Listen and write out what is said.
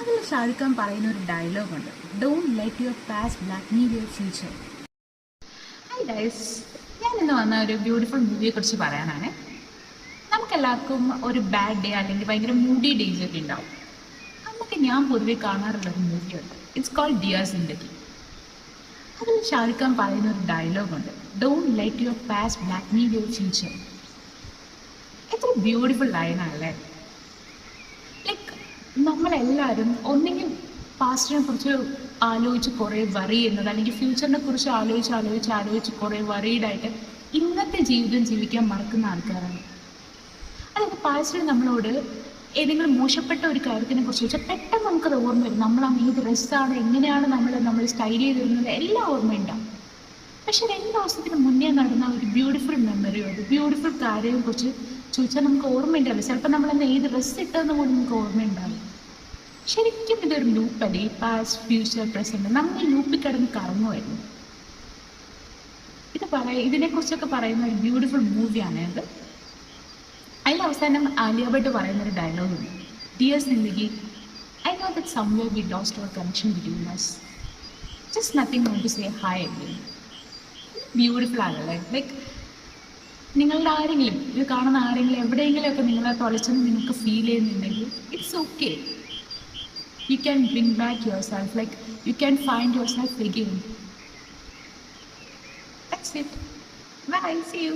അതിൽ ഷാരൂഖ് ഖാൻ പറയുന്ന ഒരു ഡയലോഗുണ്ട്, don't let your past blackmail your future. Hi guys, ഞാൻ ഇന്ന് വന്ന ഒരു ബ്യൂട്ടിഫുൾ മൂവിയെ കുറിച്ച് പറയാനാണ്. നമുക്കെല്ലാവർക്കും ഒരു ബാഡ് ഡേ അല്ലെങ്കിൽ ഭയങ്കര മൂഡി ഡേയ്സ് ഒക്കെ ഉണ്ടാവും. അന്നൊക്കെ ഞാൻ പൊതുവെ കാണാറുള്ള ഒരു മൂവിയുണ്ട്, ഇറ്റ്സ് കോൾഡ് ഡിയർ സിന്ദഗി. അതിൽ ഷാരൂഖ് ഖാൻ പറയുന്ന ഒരു ഡയലോഗുണ്ട്, don't let your past blackmail your future. എത്ര ബ്യൂട്ടിഫുൾ ലൈനാണല്ലേ. ലൈക്ക് നമ്മളെല്ലാവരും ഒന്നെങ്കിൽ പാസ്റ്റിനെ കുറിച്ച് ആലോചിച്ച് കുറേ വറി ചെയ്യുന്നത്, അല്ലെങ്കിൽ ഫ്യൂച്ചറിനെ കുറിച്ച് ആലോചിച്ച് കുറേ വറീഡായിട്ട് ഇന്നത്തെ ജീവിതം ജീവിക്കാൻ മറക്കുന്ന ആൾക്കാരാണ്. അതായത് പാസ്റ്റിൽ നമ്മളോട് ഏതെങ്കിലും മോശപ്പെട്ട ഒരു കാര്യത്തിനെ കുറിച്ച് വെച്ചാൽ പെട്ടെന്ന് നമുക്കത് ഓർമ്മ വരും. നമ്മളാണ് ഏത് ഡ്രസ്സാണ്, എങ്ങനെയാണ് നമ്മൾ സ്റ്റൈൽ ചെയ്ത് വരുന്നത്, എല്ലാം ഓർമ്മയുണ്ടാവും. പക്ഷെ 2 ദിവസത്തിന് മുന്നേ നടന്ന ഒരു ബ്യൂട്ടിഫുൾ മെമ്മറിയോ ഒരു ബ്യൂട്ടിഫുൾ കാര്യത്തെ കുറിച്ച് ചോദിച്ചാൽ നമുക്ക് ഓർമ്മയുണ്ടാവില്ല. ചിലപ്പോൾ നമ്മളന്ന് ഏത് ഡ്രസ്സ് ഇട്ടതെന്ന് പോലും നമുക്ക് ഓർമ്മയുണ്ടാവും. ശരിക്കും ഇതൊരു ലൂപ്പല്ലേ, ഈ പാസ്റ്റ് ഫ്യൂച്ചർ പ്രസന്റ്, നമ്മൾ ഈ ലൂപ്പിൽ കിടന്ന് കറങ്ങുമായിരുന്നു. ഇതിനെക്കുറിച്ചൊക്കെ പറയുന്ന ഒരു ബ്യൂട്ടിഫുൾ മൂവിയാണ് ഇത്. അതിൽ അവസാനം ആലിയ ഭട്ട് പറയുന്നൊരു ഡയലോഗുണ്ട്, dear Zindagi, I know that somewhere we lost our connection between us. Just nothing want to say hi again. Beautiful ആണല്ലേ. ലൈക്ക് നിങ്ങളുടെ ആരെങ്കിലും, ഇത് കാണുന്ന ആരെങ്കിലും എവിടെയെങ്കിലുമൊക്കെ നിങ്ങളെ തുളച്ചെന്ന് നിങ്ങൾക്ക് ഫീൽ ചെയ്യുന്നുണ്ടെങ്കിൽ it's okay. You can bring back yourself, like you can find yourself again. That's it. Bye, see you.